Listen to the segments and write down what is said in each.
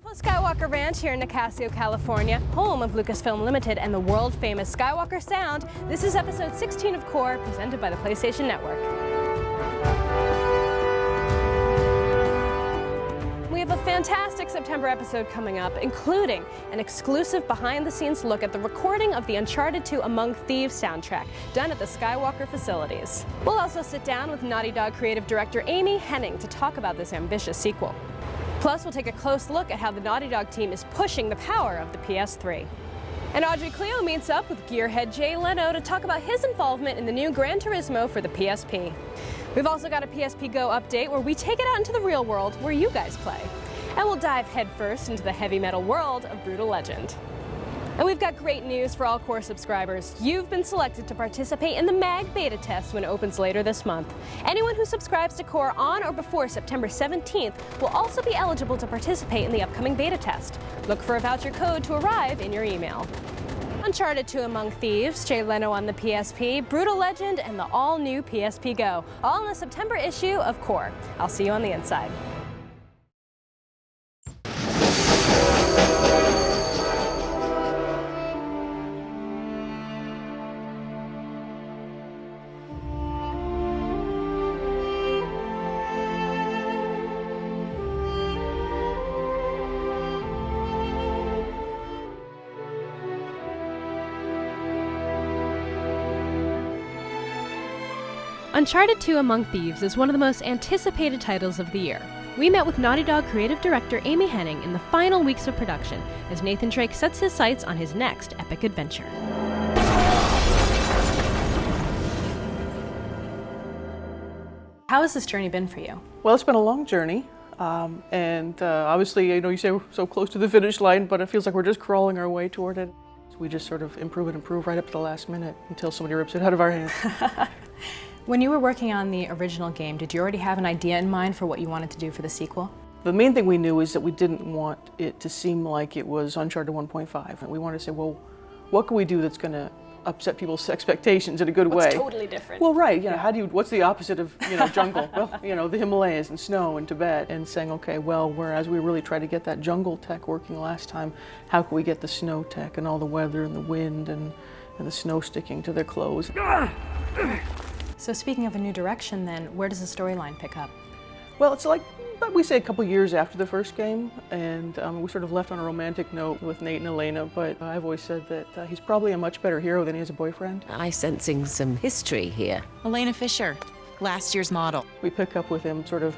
Beautiful Skywalker Ranch here in Nicasio, California, home of Lucasfilm Limited and the world-famous Skywalker sound. This is episode 16 of Qore, presented by the PlayStation Network. We have a fantastic September episode coming up, including an exclusive behind-the-scenes look at the recording of the Uncharted 2 Among Thieves soundtrack, done at the Skywalker facilities. We'll also sit down with Naughty Dog creative director Amy Hennig to talk about this ambitious sequel. Plus, we'll take a close look at how the Naughty Dog team is pushing the power of the PS3. And Audrey Cleo meets up with gearhead Jay Leno to talk about his involvement in the new Gran Turismo for the PSP. We've also got a PSP Go update where we take it out into the real world where you guys play. And we'll dive headfirst into the heavy metal world of Brutal Legend. And we've got great news for all Qore subscribers. You've been selected to participate in the MAG beta test when it opens later this month. Anyone who subscribes to Qore on or before September 17th will also be eligible to participate in the upcoming beta test. Look for a voucher code to arrive in your email. Uncharted 2 Among Thieves, Jay Leno on the PSP, Brutal Legend, and the all-new PSP Go, all in the September issue of Qore. I'll see you on the inside. Uncharted 2 Among Thieves is one of the most anticipated titles of the year. We met with Naughty Dog creative director Amy Hennig in the final weeks of production as Nathan Drake sets his sights on his next epic adventure. How has this journey been for you? Well, it's been a long journey, and obviously, you say we're so close to the finish line, but it feels like we're just crawling our way toward it. We just sort of improve and improve right up to the last minute until somebody rips it out of our hands. When you were working on the original game, did you already have an idea in mind for what you wanted to do for the sequel? The main thing we knew is that we didn't want it to seem like it was Uncharted 1.5. And we wanted to say, well, what can we do that's going to upset people's expectations in a good way? What's totally different? Well, right. What's the opposite of, jungle? Well, the Himalayas and snow and Tibet. And saying, okay, well, whereas we really tried to get that jungle tech working last time, how can we get the snow tech and all the weather and the wind and the snow sticking to their clothes? So speaking of a new direction then, where does the storyline pick up? Well, it's like, we say a couple years after the first game, and we sort of left on a romantic note with Nate and Elena, but I've always said that he's probably a much better hero than he is a boyfriend. I'm sensing some history here. Elena Fisher, last year's model. We pick up with him sort of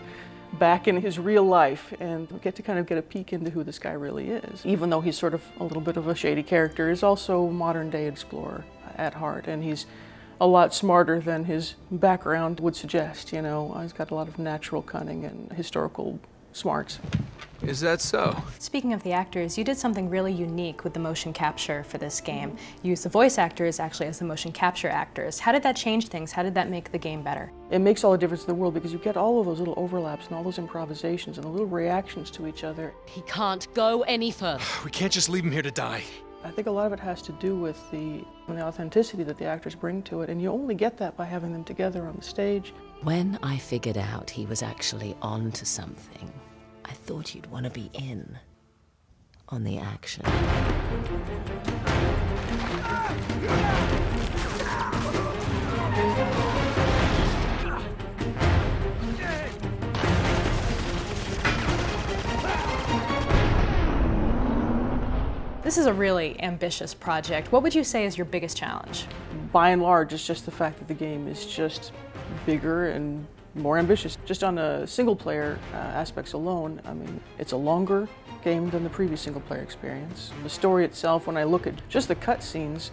back in his real life and get to kind of get a peek into who this guy really is. Even though he's sort of a little bit of a shady character, he's also a modern day explorer at heart, and he's a lot smarter than his background would suggest, He's got a lot of natural cunning and historical smarts. Is that so? Speaking of the actors, you did something really unique with the motion capture for this game. You used the voice actors actually as the motion capture actors. How did that change things? How did that make the game better? It makes all the difference in the world because you get all of those little overlaps and all those improvisations and the little reactions to each other. He can't go any further. We can't just leave him here to die. I think a lot of it has to do with the authenticity that the actors bring to it, and you only get that by having them together on the stage. When I figured out he was actually on to something, I thought you'd want to be in on the action. This is a really ambitious project. What would you say is your biggest challenge? By and large, it's just the fact that the game is just bigger and more ambitious. Just on the single-player aspects alone, it's a longer game than the previous single-player experience. The story itself, when I look at just the cutscenes,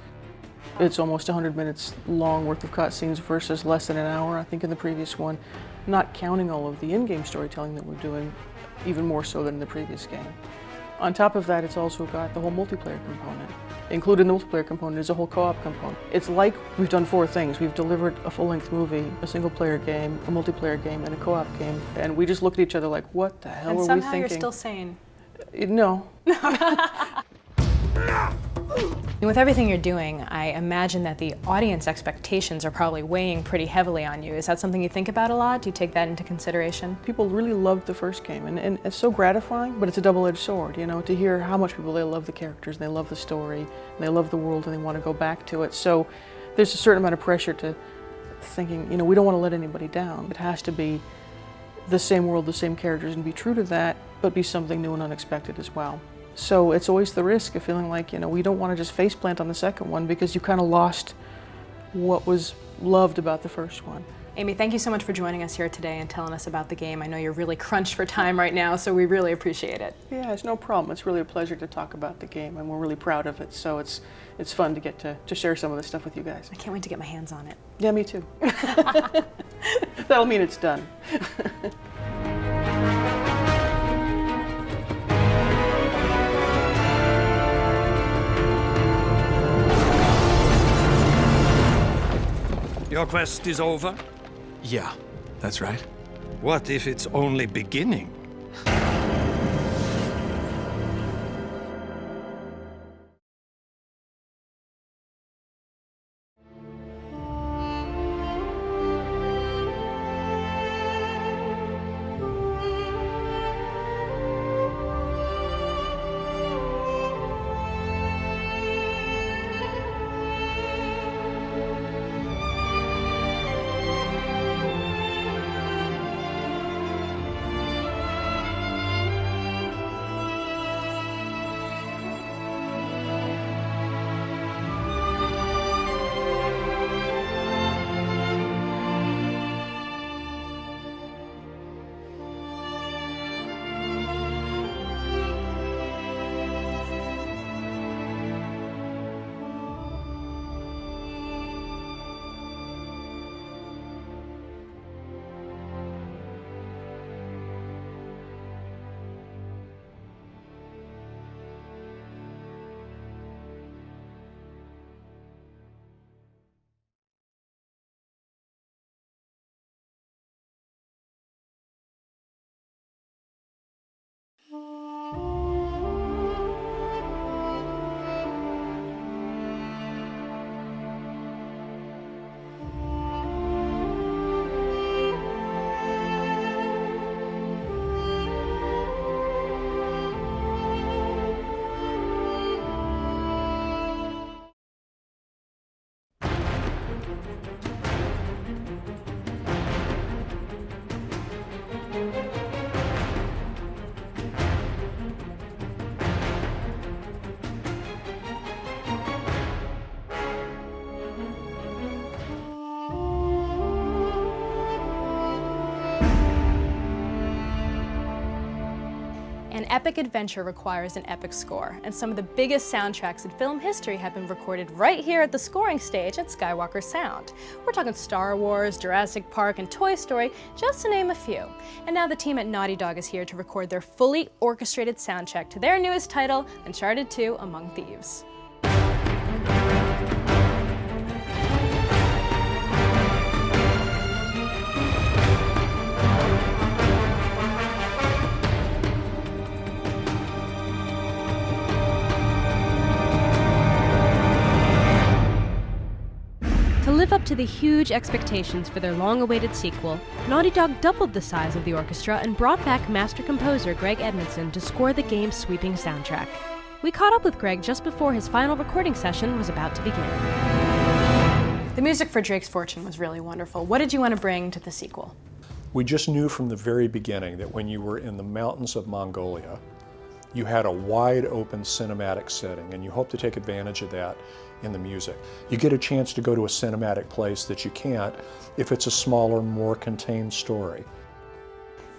it's almost 100 minutes long worth of cutscenes versus less than an hour, I think, in the previous one, not counting all of the in-game storytelling that we're doing, even more so than in the previous game. On top of that, it's also got the whole multiplayer component. Included in the multiplayer component is a whole co-op component. It's like we've done 4 things. We've delivered a full-length movie, a single-player game, a multiplayer game, and a co-op game. And we just looked at each other like, what the hell are we thinking? And somehow you're still sane. No. With everything you're doing, I imagine that the audience expectations are probably weighing pretty heavily on you. Is that something you think about a lot? Do you take that into consideration? People really loved the first game, and it's so gratifying, but it's a double-edged sword, you know, to hear how much people, they love the characters, and they love the story, and they love the world, and they want to go back to it. So there's a certain amount of pressure to thinking, you know, we don't want to let anybody down. It has to be the same world, the same characters, and be true to that, but be something new and unexpected as well. So it's always the risk of feeling like, you know, we don't want to just faceplant on the second one because you kind of lost what was loved about the first one. Amy, thank you so much for joining us here today and telling us about the game. I know you're really crunched for time right now, so we really appreciate it. Yeah, it's no problem. It's really a pleasure to talk about the game, and we're really proud of it. So it's fun to get to share some of this stuff with you guys. I can't wait to get my hands on it. Yeah, me too. That'll mean it's done. Your quest is over? Yeah, that's right. What if it's only beginning? An epic adventure requires an epic score, and some of the biggest soundtracks in film history have been recorded right here at the scoring stage at Skywalker Sound. We're talking Star Wars, Jurassic Park, and Toy Story, just to name a few. And now the team at Naughty Dog is here to record their fully orchestrated soundtrack to their newest title, Uncharted 2: Among Thieves. To live up to the huge expectations for their long-awaited sequel, Naughty Dog doubled the size of the orchestra and brought back master composer Greg Edmondson to score the game's sweeping soundtrack. We caught up with Greg just before his final recording session was about to begin. The music for Drake's Fortune was really wonderful. What did you want to bring to the sequel? We just knew from the very beginning that when you were in the mountains of Mongolia, you had a wide open cinematic setting, and you hope to take advantage of that in the music. You get a chance to go to a cinematic place that you can't if it's a smaller, more contained story.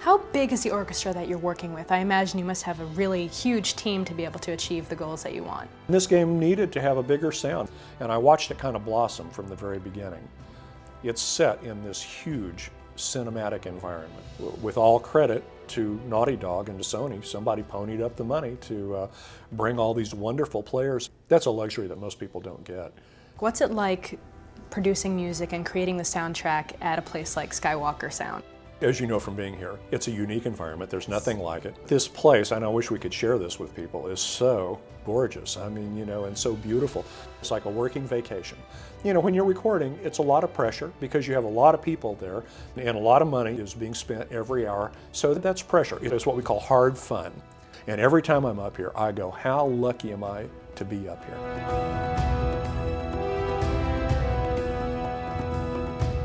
How big is the orchestra that you're working with? I imagine you must have a really huge team to be able to achieve the goals that you want. This game needed to have a bigger sound, and I watched it kind of blossom from the very beginning. It's set in this huge cinematic environment. With all credit to Naughty Dog and to Sony, somebody ponied up the money to bring all these wonderful players. That's a luxury that most people don't get. What's it like producing music and creating the soundtrack at a place like Skywalker Sound? As you know from being here, it's a unique environment. There's nothing like it. This place, and I wish we could share this with people, is so gorgeous. I mean, you know, and so beautiful. It's like a working vacation. You know, when you're recording, it's a lot of pressure because you have a lot of people there and a lot of money is being spent every hour. So that's pressure. It is what we call hard fun. And every time I'm up here, I go, how lucky am I to be up here?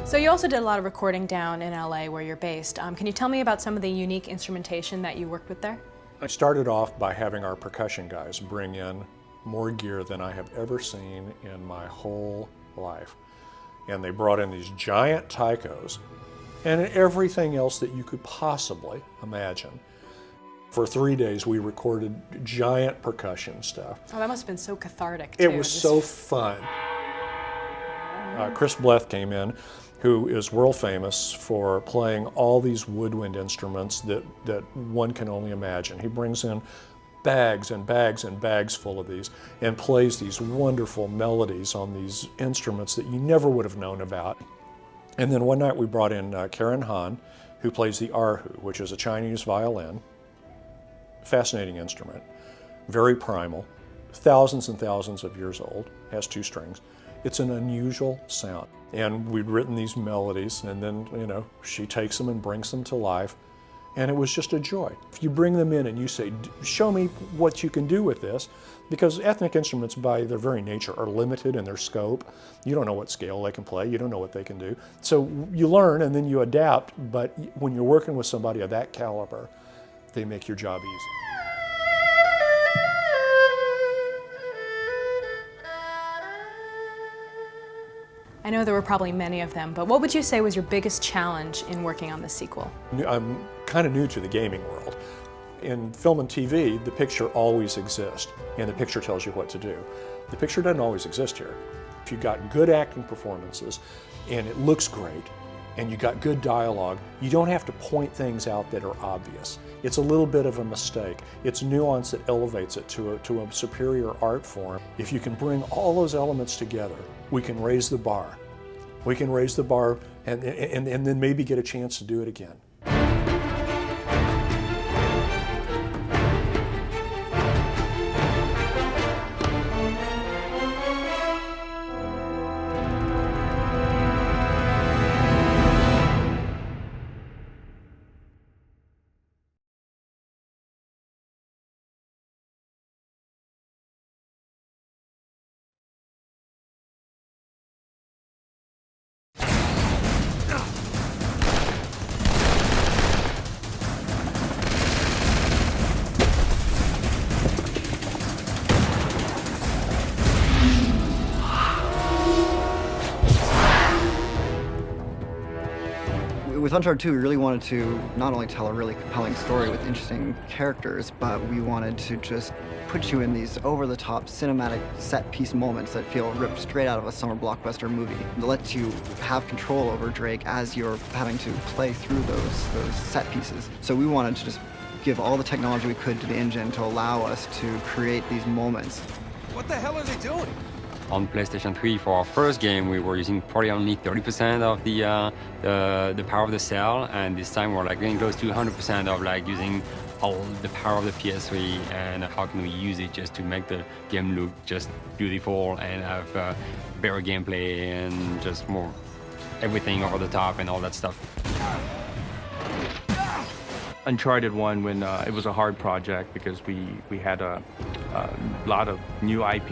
So you also did a lot of recording down in LA where you're based. Can you tell me about some of the unique instrumentation that you worked with there? I started off by having our percussion guys bring in more gear than I have ever seen in my whole life. And they brought in these giant taikos and everything else that you could possibly imagine. For 3 days, we recorded giant percussion stuff. Oh, that must have been so cathartic, too. It was so fun. Chris Bleth came in, who is world famous for playing all these woodwind instruments that one can only imagine. He brings in bags and bags and bags full of these and plays these wonderful melodies on these instruments that you never would have known about. And then one night we brought in Karen Han, who plays the erhu, which is a Chinese violin. Fascinating instrument, very primal, thousands and thousands of years old, has 2 strings. It's an unusual sound. And we'd written these melodies, and then, you know, she takes them and brings them to life. And it was just a joy. If you bring them in and you say, show me what you can do with this, because ethnic instruments by their very nature are limited in their scope. You don't know what scale they can play, you don't know what they can do. So you learn and then you adapt, but when you're working with somebody of that caliber, they make your job easy. I know there were probably many of them, but what would you say was your biggest challenge in working on this sequel? I'm kind of new to the gaming world. In film and TV, the picture always exists, and the picture tells you what to do. The picture doesn't always exist here. If you've got good acting performances, and it looks great, and you got good dialogue, you don't have to point things out that are obvious. It's a little bit of a mistake. It's nuance that elevates it to a superior art form. If you can bring all those elements together, we can raise the bar. We can raise the bar and then maybe get a chance to do it again. With Uncharted 2, we really wanted to not only tell a really compelling story with interesting characters, but we wanted to just put you in these over-the-top cinematic set-piece moments that feel ripped straight out of a summer blockbuster movie. It lets you have control over Drake as you're having to play through those set pieces. So we wanted to just give all the technology we could to the engine to allow us to create these moments. What the hell are they doing? On PlayStation 3, for our first game, we were using probably only 30% of the power of the cell, and this time we're like getting close to 100% of like using all the power of the PS3, and how can we use it just to make the game look just beautiful and have better gameplay and just more everything over the top and all that stuff. Uncharted 1, when it was a hard project because we had a lot of new IP,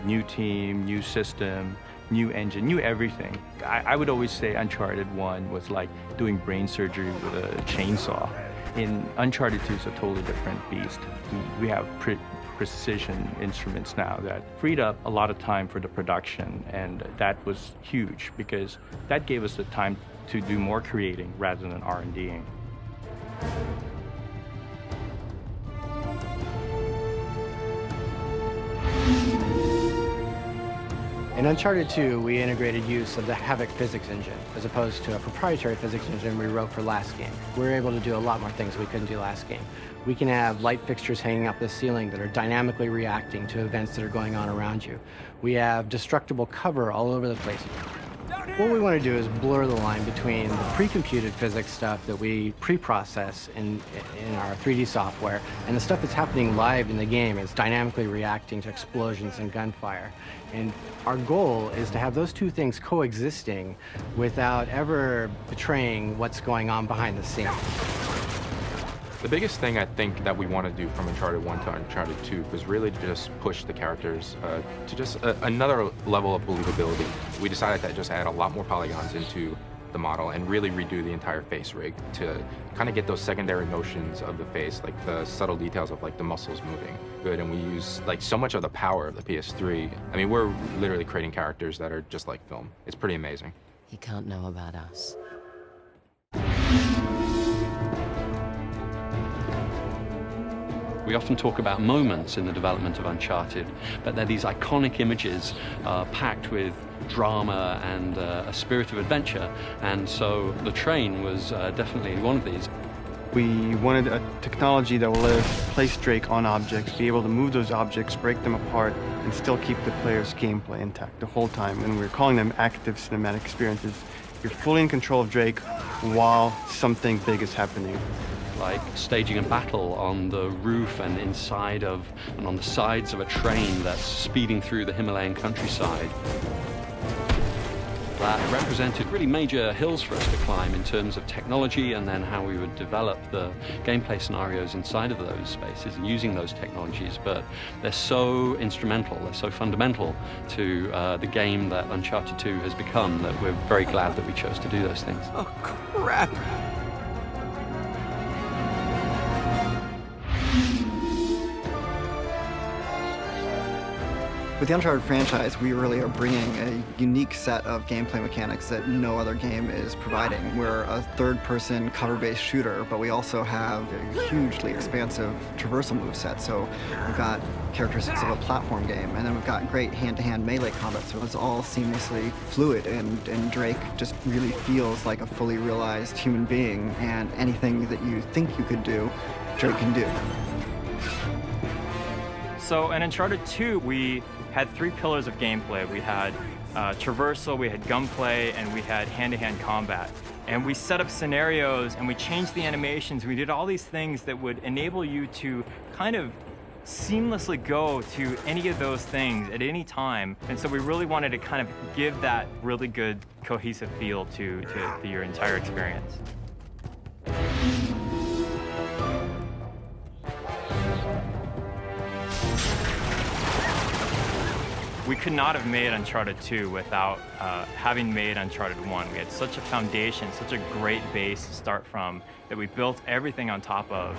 new team, new system, new engine, new everything. I would always say Uncharted 1 was like doing brain surgery with a chainsaw. In Uncharted 2 is a totally different beast. We have precision instruments now that freed up a lot of time for the production, and that was huge because that gave us the time to do more creating rather than R&Ding. In Uncharted 2, we integrated use of the Havoc physics engine, as opposed to a proprietary physics engine we wrote for last game. We were able to do a lot more things we couldn't do last game. We can have light fixtures hanging up the ceiling that are dynamically reacting to events that are going on around you. We have destructible cover all over the place. Down here! What we want to do is blur the line between the pre-computed physics stuff that we pre-process in our 3D software and the stuff that's happening live in the game. It's dynamically reacting to explosions and gunfire. And our goal is to have those two things coexisting without ever betraying what's going on behind the scenes. The biggest thing I think that we want to do from Uncharted 1 to Uncharted 2 was really to just push the characters to just another level of believability. We decided to just add a lot more polygons into the model and really redo the entire face rig to kind of get those secondary motions of the face, like the subtle details of like the muscles moving good. And we use like so much of the power of the PS3. I mean, we're literally creating characters that are just like film. It's pretty amazing. He can't know about us. We often talk about moments in the development of Uncharted, but they're these iconic images packed with drama and a spirit of adventure, and so the train was definitely one of these. We wanted a technology that will let us place Drake on objects, be able to move those objects, break them apart, and still keep the player's gameplay intact the whole time. And we're calling them active cinematic experiences. You're fully in control of Drake while something big is happening. Like staging a battle on the roof and inside of, and on the sides of a train that's speeding through the Himalayan countryside. That represented really major hills for us to climb in terms of technology, and then how we would develop the gameplay scenarios inside of those spaces and using those technologies. But they're so instrumental, they're so fundamental to the game that Uncharted 2 has become that we're very glad that we chose to do those things. Oh, crap. With the Uncharted franchise, we really are bringing a unique set of gameplay mechanics that no other game is providing. We're a third-person cover-based shooter, but we also have a hugely expansive traversal moveset. So we've got characteristics of a platform game, and then we've got great hand-to-hand melee combat, so it's all seamlessly fluid, and Drake just really feels like a fully realized human being, and anything that you think you could do, Drake can do. So in Uncharted 2, we had three pillars of gameplay. We had traversal, we had gunplay, and we had hand-to-hand combat. And we set up scenarios, and we changed the animations. We did all these things that would enable you to kind of seamlessly go to any of those things at any time. And so we really wanted to kind of give that really good cohesive feel to your entire experience. We could not have made Uncharted 2 without having made Uncharted 1. We had such a foundation, such a great base to start from that we built everything on top of.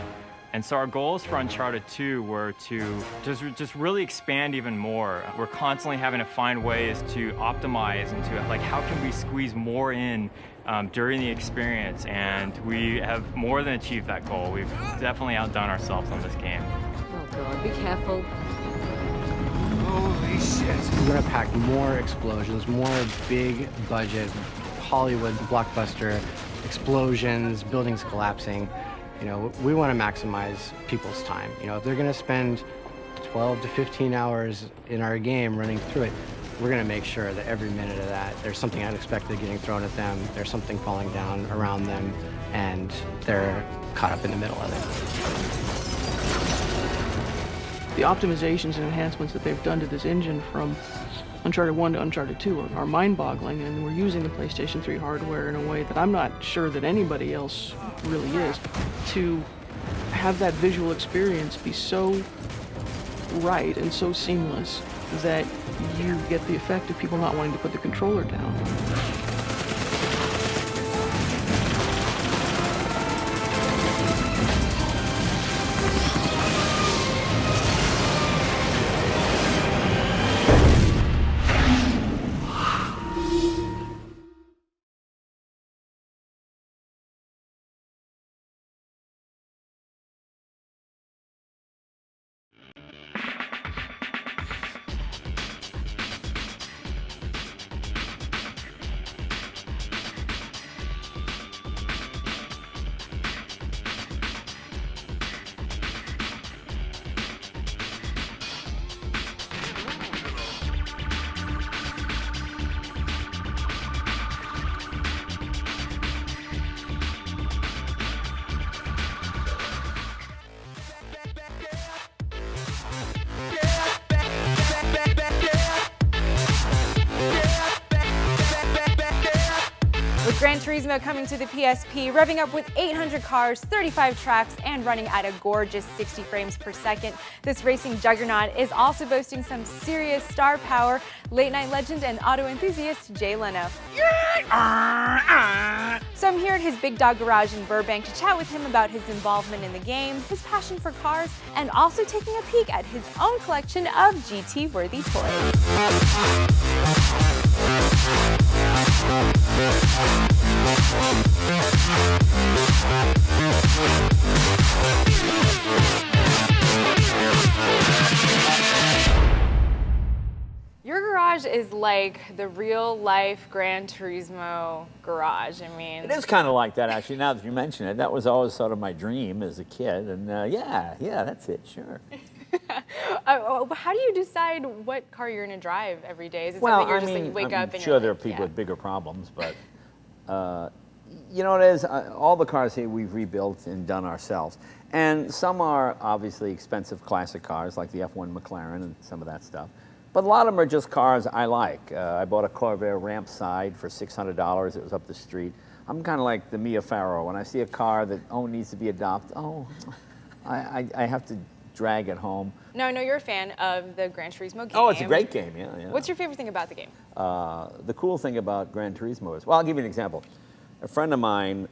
And so our goals for Uncharted 2 were to just really expand even more. We're constantly having to find ways to optimize and to, like, how can we squeeze more in during the experience? And we have more than achieved that goal. We've definitely outdone ourselves on this game. Oh God, be careful. Holy shit. We're gonna pack more explosions, more big budget, Hollywood blockbuster explosions, buildings collapsing. You know, we want to maximize people's time. You know, if they're gonna spend 12 to 15 hours in our game running through it, we're gonna make sure that every minute of that, there's something unexpected getting thrown at them, there's something falling down around them, and they're caught up in the middle of it. The optimizations and enhancements that they've done to this engine from Uncharted 1 to Uncharted 2 are mind-boggling, and we're using the PlayStation 3 hardware in a way that I'm not sure that anybody else really is, to have that visual experience be so right and so seamless that you get the effect of people not wanting to put the controller down. Turismo coming to the PSP, revving up with 800 cars, 35 tracks, and running at a gorgeous 60 frames per second. This racing juggernaut is also boasting some serious star power. Late night legend and auto enthusiast Jay Leno. So I'm here at his Big Dog Garage in Burbank to chat with him about his involvement in the game, his passion for cars, and also taking a peek at his own collection of GT-worthy toys. Your garage is like the real-life Gran Turismo garage. I mean, it is kind of like that, actually. Now that you mention it, that was always sort of my dream as a kid, and yeah, that's it. Sure. How do you decide what car you're going to drive every day? Is it something you're just like you wake up and I'm sure there are people with bigger problems, but you know what it is? All the cars here we've rebuilt and done ourselves, and some are obviously expensive classic cars like the F1 McLaren and some of that stuff. But a lot of them are just cars I like. I bought a Qore ramp side for $600. It was up the street. I'm kind of like the Mia Farrow. When I see a car that needs to be adopted, I have to drag it home. No, I know you're a fan of the Gran Turismo game. Oh, it's a great game, yeah. What's your favorite thing about the game? The cool thing about Gran Turismo is, well, I'll give you an example. A friend of mine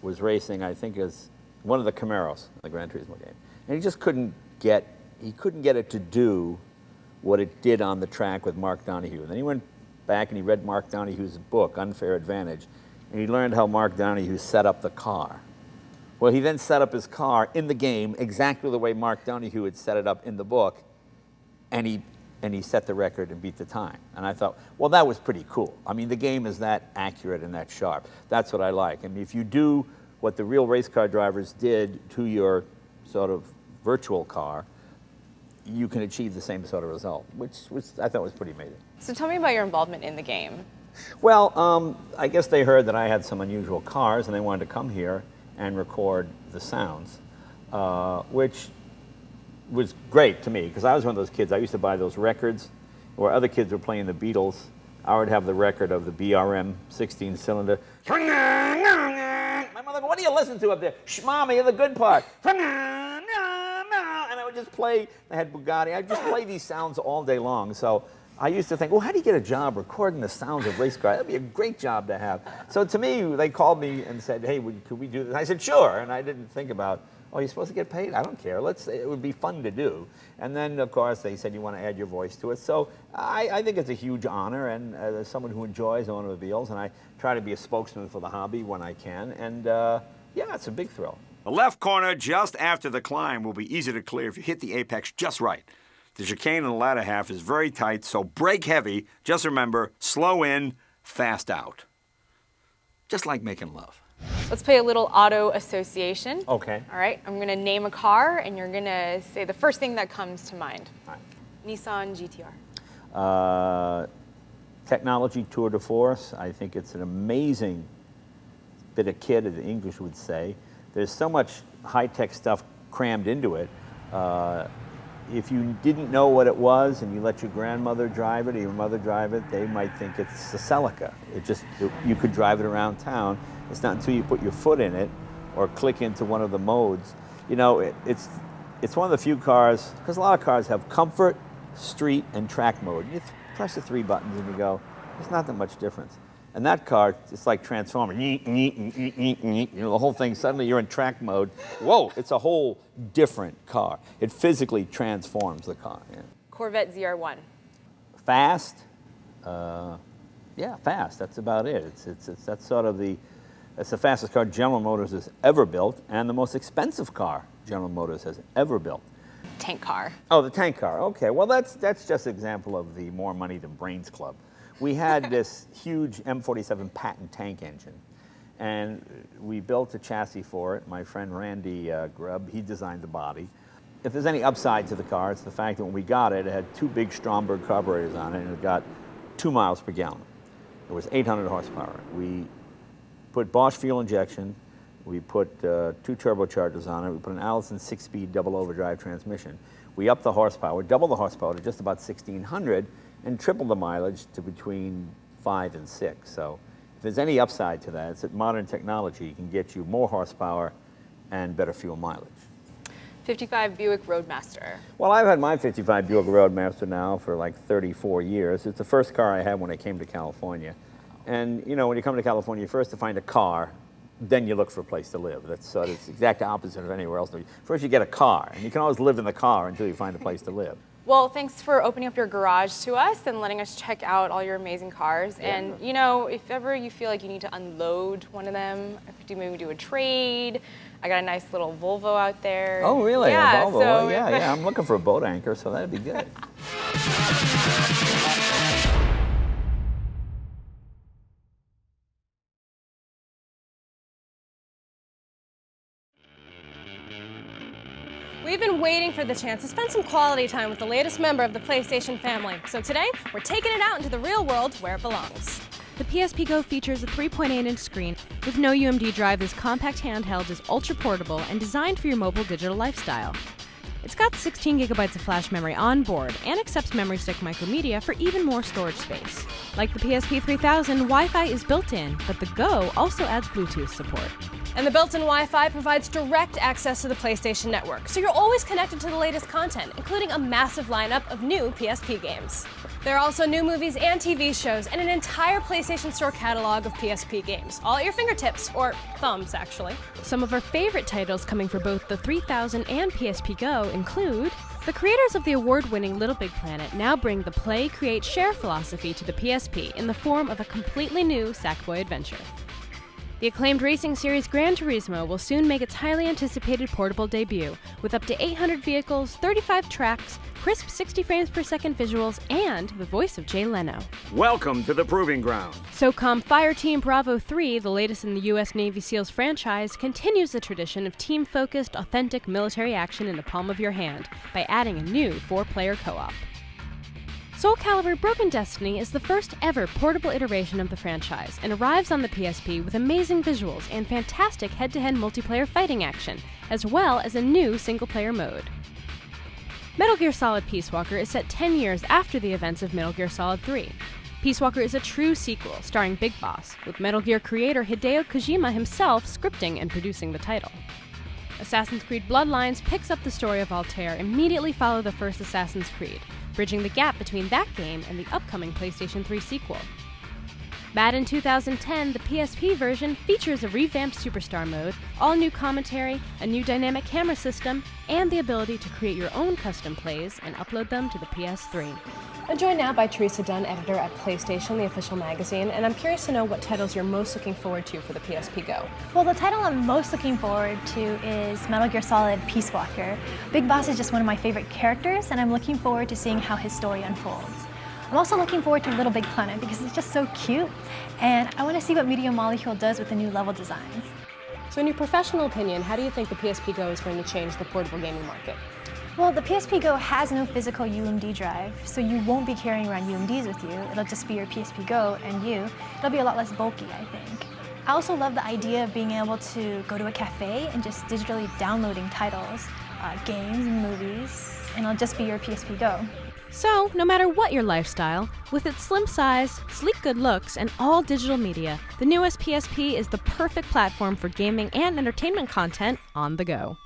was racing, I think, as one of the Camaros, the Gran Turismo game, and he just couldn't get it to do what it did on the track with Mark Donohue. And then he went back and he read Mark Donohue's book, Unfair Advantage, and he learned how Mark Donohue set up the car. Well, he then set up his car in the game exactly the way Mark Donohue had set it up in the book, and he set the record and beat the time. And I thought, well, that was pretty cool. I mean, the game is that accurate and that sharp. That's what I like. I mean, if you do what the real race car drivers did to your sort of virtual car, you can achieve the same sort of result, which I thought was pretty amazing. So tell me about your involvement in the game. Well, I guess they heard that I had some unusual cars and they wanted to come here and record the sounds, which was great to me because I was one of those kids. I used to buy those records where other kids were playing the Beatles. I would have the record of the BRM 16-cylinder. My mother, what do you listen to up there? Shh, Mommy, the good part. And I would just play, I had Bugatti, I'd just play these sounds all day long. So I used to think, well, how do you get a job recording the sounds of race cars? That'd be a great job to have. So to me, they called me and said, hey, could we do this? I said, sure. And I didn't think about, oh, you're supposed to get paid? I don't care. It would be fun to do. And then, of course, they said you want to add your voice to it. So I think it's a huge honor, and as someone who enjoys automobiles, and I try to be a spokesman for the hobby when I can. And yeah, it's a big thrill. The left corner just after the climb will be easy to clear if you hit the apex just right. The chicane in the latter half is very tight, so brake heavy. Just remember, slow in, fast out. Just like making love. Let's play a little auto association. Okay. All right, I'm gonna name a car and you're gonna say the first thing that comes to mind. All right. Nissan GTR. Technology tour de force. I think it's an amazing bit of kit, as the English would say. There's so much high-tech stuff crammed into it. If you didn't know what it was and you let your grandmother drive it or your mother drive it, they might think it's a Celica. You could drive it around town. It's not until you put your foot in it or click into one of the modes. You know, it's one of the few cars, because a lot of cars have comfort, street, and track mode. You press the 3 buttons and you go, there's not that much difference. And that car, it's like Transformer. You know, the whole thing, suddenly you're in track mode. Whoa, it's a whole different car. It physically transforms the car. Yeah. Corvette ZR1. Fast. Yeah, fast. That's about it. That's sort of that's the fastest car General Motors has ever built, and the most expensive car General Motors has ever built. Tank car. Oh, the tank car. Okay, well, that's just an example of the more money than brains club. We had this huge M47 patent tank engine, and we built a chassis for it. My friend Randy Grubb, he designed the body. If there's any upside to the car, it's the fact that when we got it, it had 2 big Stromberg carburetors on it, and it got 2 miles per gallon. It was 800 horsepower. We put Bosch fuel injection. We put 2 turbochargers on it. We put an Allison 6-speed double overdrive transmission. We upped the horsepower, doubled the horsepower to just about 1,600, and tripled the mileage to between 5 and 6. So If there's any upside to that, it's that modern technology can get you more horsepower and better fuel mileage. 55 Buick Roadmaster. Well, I've had my 55 Buick Roadmaster now for like 34 years. It's the first car I had when I came to California. And, you know, when you come to California, first to find a car, then you look for a place to live. That's the exact opposite of anywhere else. First you get a car, and you can always live in the car until you find a place to live. Well, thanks for opening up your garage to us and letting us check out all your amazing cars. Yeah. And, you know, if ever you feel like you need to unload one of them, maybe do a trade. I got a nice little Volvo out there. Oh, really? Yeah, A Volvo? so Yeah. I'm looking for a boat anchor, so that'd be good. We've been waiting for the chance to spend some quality time with the latest member of the PlayStation family. So today, we're taking it out into the real world where it belongs. The PSP Go features a 3.8-inch screen with no UMD drive. This compact handheld is ultra-portable and designed for your mobile digital lifestyle. It's got 16 gigabytes of flash memory on board and accepts memory stick micromedia for even more storage space. Like the PSP 3000, Wi-Fi is built in, but the Go also adds Bluetooth support. And the built-in Wi-Fi provides direct access to the PlayStation Network, so you're always connected to the latest content, including a massive lineup of new PSP games. There are also new movies and TV shows, and an entire PlayStation Store catalog of PSP games, all at your fingertips, or thumbs, actually. Some of our favorite titles coming for both the 3000 and PSP Go include... The creators of the award-winning Little Big Planet now bring the play, create, share philosophy to the PSP in the form of a completely new Sackboy adventure. The acclaimed racing series Gran Turismo will soon make its highly anticipated portable debut, with up to 800 vehicles, 35 tracks, crisp 60 frames per second visuals, and the voice of Jay Leno. Welcome to the Proving Ground. SOCOM Fireteam Bravo 3, the latest in the U.S. Navy SEALs franchise, continues the tradition of team-focused, authentic military action in the palm of your hand by adding a new 4-player co-op. Soul Calibur Broken Destiny is the first ever portable iteration of the franchise and arrives on the PSP with amazing visuals and fantastic head-to-head multiplayer fighting action, as well as a new single-player mode. Metal Gear Solid Peace Walker is set 10 years after the events of Metal Gear Solid 3. Peace Walker is a true sequel starring Big Boss, with Metal Gear creator Hideo Kojima himself scripting and producing the title. Assassin's Creed Bloodlines picks up the story of Altair immediately following the first Assassin's Creed, bridging the gap between that game and the upcoming PlayStation 3 sequel. Madden 2010, the PSP version, features a revamped Superstar mode, all new commentary, a new dynamic camera system, and the ability to create your own custom plays and upload them to the PS3. I'm joined now by Teresa Dunn, editor at PlayStation, the official magazine, and I'm curious to know what titles you're most looking forward to for the PSP Go. Well, the title I'm most looking forward to is Metal Gear Solid Peace Walker. Big Boss is just one of my favorite characters, and I'm looking forward to seeing how his story unfolds. I'm also looking forward to Little Big Planet because it's just so cute, and I want to see what Media Molecule does with the new level designs. So in your professional opinion, how do you think the PSP Go is going to change the portable gaming market? Well, the PSP Go has no physical UMD drive, so you won't be carrying around UMDs with you. It'll just be your PSP Go and you. It'll be a lot less bulky, I think. I also love the idea of being able to go to a cafe and just digitally downloading titles, games and movies, and it'll just be your PSP Go. So, no matter what your lifestyle, with its slim size, sleek good looks, and all digital media, the newest PSP is the perfect platform for gaming and entertainment content on the go.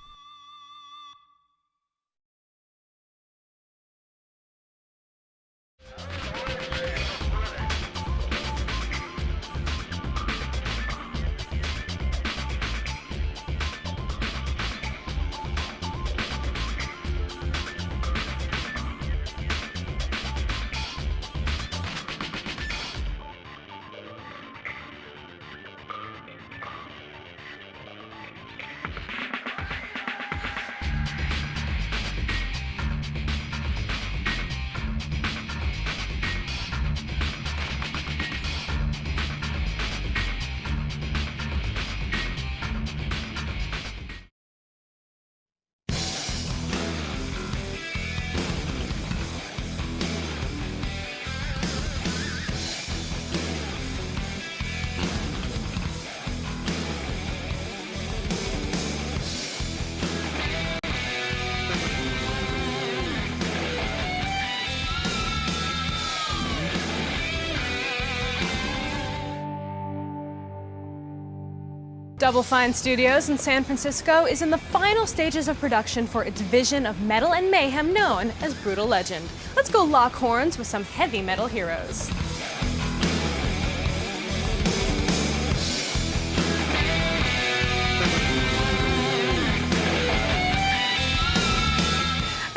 Double Fine Studios in San Francisco is in the final stages of production for its vision of metal and mayhem known as Brutal Legend. Let's go lock horns with some heavy metal heroes.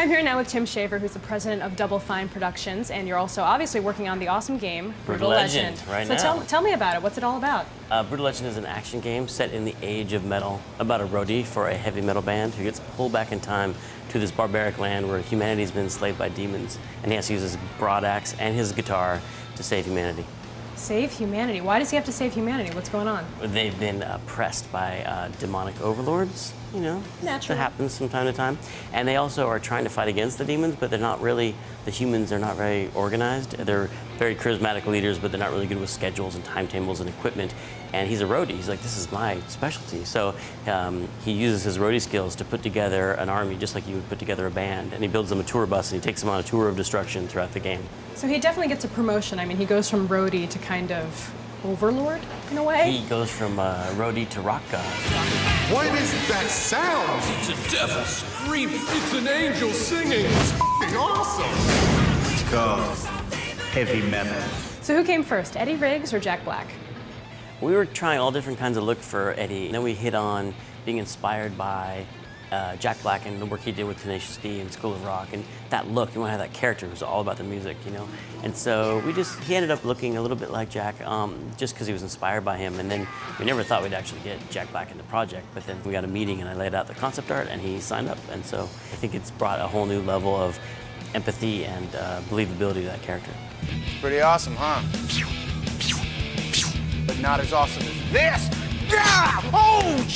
I'm here now with Tim Shaver, who's the president of Double Fine Productions, and you're also obviously working on the awesome game, Brutal Legend. Right so now. tell me about it. What's it all about? Brutal Legend is an action game set in the age of metal, about a roadie for a heavy metal band who gets pulled back in time to this barbaric land where humanity's been enslaved by demons, and he has to use his broad axe and his guitar to save humanity. Save humanity? Why does he have to save humanity? What's going on? They've been oppressed by demonic overlords, you know. Naturally. That happens from time to time. And they also are trying to fight against the demons, but they're not really, the humans are not very organized. They're very charismatic leaders, but they're not really good with schedules and timetables and equipment. And he's a roadie. He's like, this is my specialty. So he uses his roadie skills to put together an army just like you would put together a band. And he builds them a tour bus and he takes them on a tour of destruction throughout the game. So he definitely gets a promotion. I mean, he goes from roadie to kind of overlord in a way. He goes from roadie to rock god. What is that sound? It's a devil screaming. It's an angel singing. It's f***ing awesome. It's called heavy metal. So who came first, Eddie Riggs or Jack Black? We were trying all different kinds of look for Eddie. And then we hit on being inspired by Jack Black and the work he did with Tenacious D and School of Rock, and that look, you want to have that character who's all about the music, you know? And so he ended up looking a little bit like Jack, just because he was inspired by him. And then we never thought we'd actually get Jack Black in the project, but then we got a meeting and I laid out the concept art and he signed up. And so I think it's brought a whole new level of empathy and believability to that character. It's pretty awesome, huh? But not as awesome as this! Yeah! Oh,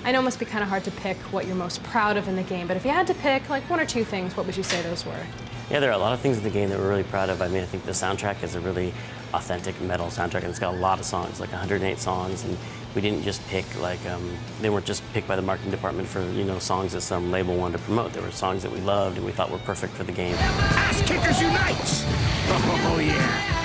I know it must be kind of hard to pick what you're most proud of in the game, but if you had to pick like one or two things, what would you say those were? Yeah, there are a lot of things in the game that we're really proud of. I mean, I think the soundtrack is a really authentic metal soundtrack, and it's got a lot of songs, like 108 songs, and we didn't just pick like, they weren't just picked by the marketing department for, you know, songs that some label wanted to promote. There were songs that we loved and we thought were perfect for the game. Ass Kickers Unite! Oh, yeah.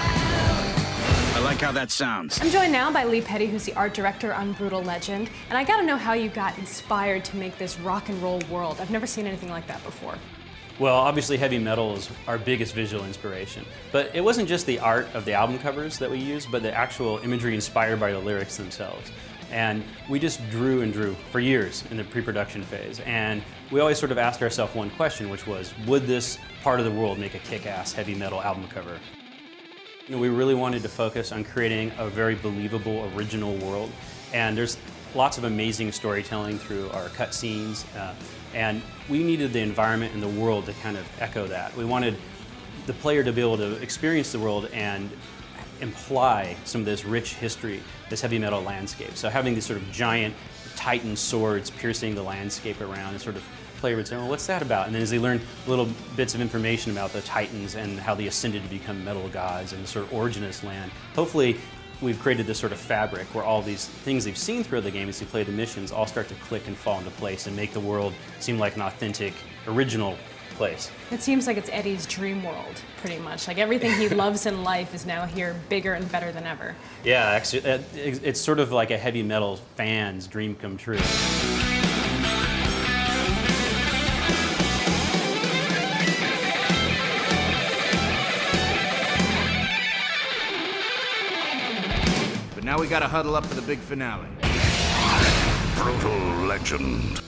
I like how that sounds. I'm joined now by Lee Petty, who's the art director on Brutal Legend, and I gotta know how you got inspired to make this rock and roll world. I've never seen anything like that before. Well, obviously heavy metal is our biggest visual inspiration, but it wasn't just the art of the album covers that we used, but the actual imagery inspired by the lyrics themselves. And we just drew and drew for years in the pre-production phase, and we always sort of asked ourselves one question, which was, would this part of the world make a kick-ass heavy metal album cover? You know, we really wanted to focus on creating a very believable, original world, and there's lots of amazing storytelling through our cutscenes, and we needed the environment and the world to kind of echo that. We wanted the player to be able to experience the world and imply some of this rich history, this heavy metal landscape. So having these sort of giant titan swords piercing the landscape around, and sort of player would say, well, what's that about? And then as they learn little bits of information about the titans and how they ascended to become metal gods and the sort of origin of this land, hopefully we've created this sort of fabric where all these things they've seen throughout the game as they play the missions all start to click and fall into place and make the world seem like an authentic, original place. It seems like it's Eddie's dream world, pretty much. Like everything he loves in life is now here, bigger and better than ever. Yeah, actually, it's sort of like a heavy metal fan's dream come true. But now we gotta huddle up for the big finale. Brutal Legend.